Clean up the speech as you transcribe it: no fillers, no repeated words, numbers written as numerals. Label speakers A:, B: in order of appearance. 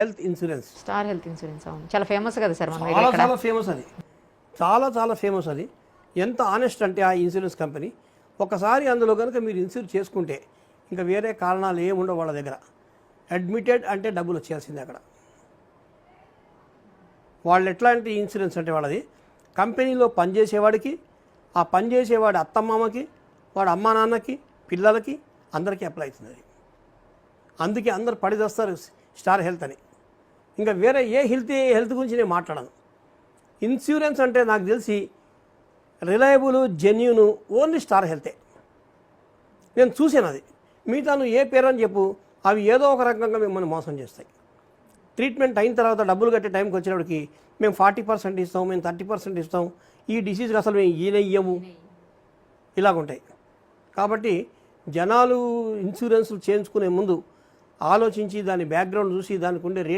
A: Health insurance.
B: Star health insurance అవును, చాలా famous కదా సార్ మన
A: చాలా చాలా ఫేమస్ అది, చాలా ఫేమస్ అది. ఎంత ఆనెస్ట్ అంటే ఆ ఇన్సూరెన్స్ కంపెనీ, ఒకసారి అందులో కనుక మీరు ఇన్సూర్ చేసుకుంటే ఇంకా వేరే కారణాలు ఏమి ఉండవు వాళ్ళ దగ్గర. అడ్మిటెడ్ అంటే డబ్బులు వచ్చేయాల్సిందే అక్కడ. వాళ్ళు ఎట్లాంటి ఇన్సూరెన్స్ అంటే వాళ్ళది కంపెనీలో పనిచేసేవాడికి, ఆ పనిచేసేవాడి అత్తమామకి, వాడి అమ్మా నాన్నకి, పిల్లలకి అందరికీ అప్లై అవుతుంది అది. అందుకే అందరు పడిదొస్తారు స్టార్ హెల్త్ అని. ఇంకా వేరే ఏ హెల్త్ గురించి నేను మాట్లాడను. ఇన్సూరెన్స్ అంటే నాకు తెలిసి రిలయబుల్, జెన్యూన్ ఓన్లీ స్టార్ హెల్తే. నేను చూసాను అది. మిగతా నువ్వు ఏ పేరు అని చెప్పు, అవి ఏదో ఒక రకంగా మిమ్మల్ని మోసం చేస్తాయి. ట్రీట్మెంట్ అయిన తర్వాత డబ్బులు కట్టే టైంకి వచ్చేటప్పటికి మేము 40% ఇస్తాం, మేము 30% ఇస్తాం, ఈ డిసీజ్కి అసలు మేము ఈయనయ్యము, ఇలాగుంటాయి. కాబట్టి జనాలు ఇన్సూరెన్స్లు చేయించుకునే ముందు ఆలోచించి దాని బ్యాక్గ్రౌండ్ చూసి దానికి ఉండే